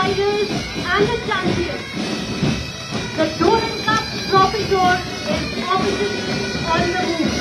finals and the champions. The Doran Cup Trophy Tour is officially on the move.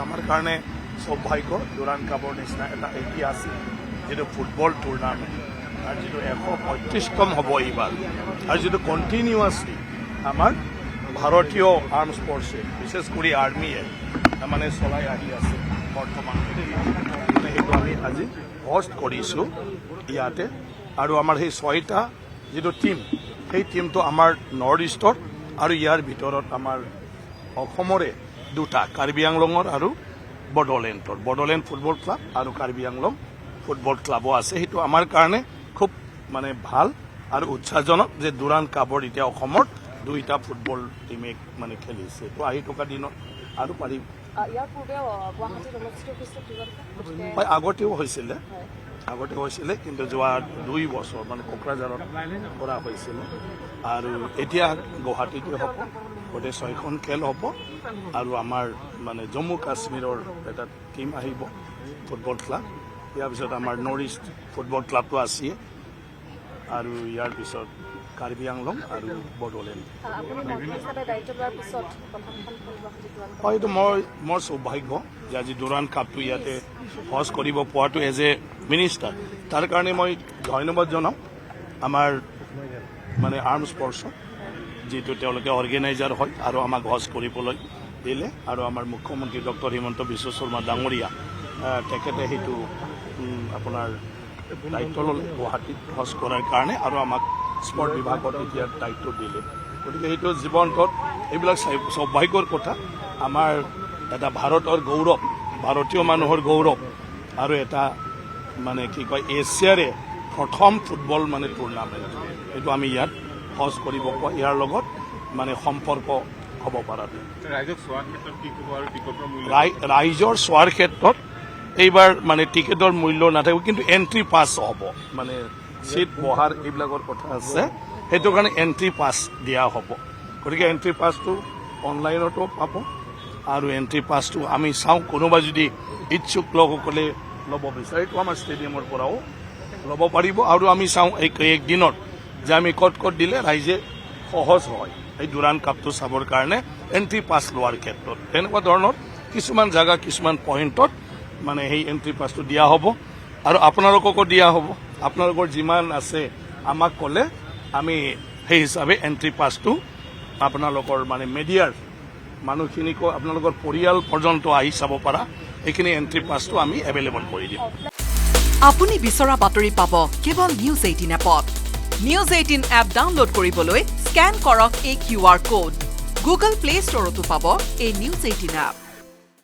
আমার কাৰণে সৌভাগ্য ডুৰান কাপৰ নিচিনা এটা ঐতিহাসিক যেটো ফুটবল টুৰ্ণামেণ্ট আৰু যেটো 135তম হ'ব এইবাৰ আৰু যেটো কণ্টিনিউৱাছলি আমাৰ ভাৰতীয় আৰ্মছ ফৰ্চে বিশেষ কৰি আৰ্মিয়ে মানে চলাই আহি আছে বৰ্তমান সেইটো আমি আজি হোষ্ট কৰিছোঁ ইয়াতে আৰু আমাৰ সেই 6টা যেটো টিম সেই টিমটো আমাৰ নৰ্থ ইষ্টৰ আৰু ইয়াৰ ভিতৰত আমাৰ অসমৰে 2টা কাৰ্বি আংলঙৰ আৰু বড়োলেণ্ড ফুটবল ক্লাব আৰু কাৰ্বি আংলং ফুটবল ক্লাবো আছে সেইটো আমাৰ কাৰণে খুব মানে ভাল আৰু উৎসাহজনক যে ডুৰান কাপৰ এতিয়া অসমৰ 2টা ফুটবল টিমে মানে খেলিছে তো আহি থকা দিনত আৰু পাৰিম ইয়াৰ পূৰ্বে গুৱাহাটীত অনুষ্ঠিত হৈছিল হয় আগতেও হৈছিলে কিন্তু যোৱা 2 বছৰ মানে কোকৰাঝাৰত কৰা হৈছিল আৰু এতিয়া গুৱাহাটীতে হ'ব গোটেই 6খন খেল হ'ব আৰু আমাৰ মানে জম্মু কাশ্মীৰৰ এটা টিম আহিব ফুটবল ক্লাব ইয়াৰ পিছত আমাৰ নৰ্থ ইষ্ট ফুটবল ক্লাবটো আছে আৰু ইয়াৰ পিছত কাৰ্বি আংলং আৰু বড়োলেণ্ড হয়তো মোৰ সৌভাগ্য যে আজি ডুৰান কাপটো ইয়াতে হোষ্ট কৰিব পোৱাটো এজ এ মিনিষ্টাৰ তাৰ কাৰণে মই ধন্যবাদ জনাম আমাৰ মানে আৰ্মছ ফৰ্চক যিটো তেওঁলোকে অৰ্গেনাইজাৰ হয় আৰু আমাক হোষ্ট কৰিবলৈ দিলে আৰু আমাৰ মুখ্যমন্ত্ৰী ডক্টৰ হিমন্ত বিশ্ব শৰ্মা ডাঙৰীয়া তেখেতে সেইটো আপোনাৰ দায়িত্ব ল'লে গুৱাহাটীত হোষ্ট কৰাৰ কাৰণে আৰু আমাক স্পৰ্ট বিভাগত এতিয়া দায়িত্ব দিলে গতিকে সেইটো জীৱনটোত এইবিলাক সৌভাগ্যৰ কথা আমাৰ এটা ভাৰতৰ গৌৰৱ ভাৰতীয় মানুহৰ গৌৰৱ আৰু এটা মানে কি কয় এছিয়াৰে প্ৰথম ফুটবল মানে টুৰ্ণামেণ্ট এইটো আমি ইয়াত হোষ্ট কৰিব পোৱা ইয়াৰ লগত মানে সম্পৰ্ক হ'ব পৰাটো ৰাইজৰ চোৱাৰ ক্ষেত্ৰত এইবাৰ মানে টিকেটৰ মূল্য নাথাকিব কিন্তু এণ্ট্ৰি পাছ হ'ব মানে চিট বহাৰ এইবিলাকৰ কথা আছে সেইটো কাৰণে এণ্ট্ৰি পাছ দিয়া হ'ব গতিকে এণ্ট্ৰি পাছটো অনলাইনতো পাব আৰু এণ্ট্ৰি পাছটো আমি চাওঁ কোনোবা যদি ইচ্ছুক লোকসকলে ল'ব বিচাৰে এইটো আমাৰ ষ্টেডিয়ামৰ পৰাও ল'ব পাৰিব আৰু আমি চাওঁ এই দিনত যে আমি ক'ত দিলে ৰাইজে সহজ হয় এই ডুৰান কাপটো চাবৰ কাৰণে এণ্ট্ৰি পাছ লোৱাৰ ক্ষেত্ৰত তেনেকুৱা ধৰণৰ কিছুমান জাগা কিছুমান পইণ্টত মানে সেই এণ্ট্ৰি পাছটো দিয়া হ'ব আৰু আপোনালোককো দিয়া হ'ব আপোনালোকৰ যিমান আছে আমাক ক'লে আমি সেই হিচাপে এণ্ট্ৰি পাছটো আপোনালোকৰ মানে মিডিয়াৰ মানুহখিনিকো আপোনালোকৰ পৰিয়াল পৰ্যন্ত আহি চাব পৰা এইখিনি এণ্ট্ৰি পাছটো আমি এভেইলেবল কৰি দিম আপুনি বিচৰা বাতৰি পাব কেৱল নিউজ 18 এপত নিউজ 18 এপ ডাউনলোড কৰিবলৈ স্কেন কৰক এই QR কোড গুগল প্লে ষ্টৰতো পাব এই নিউজ 18 এপ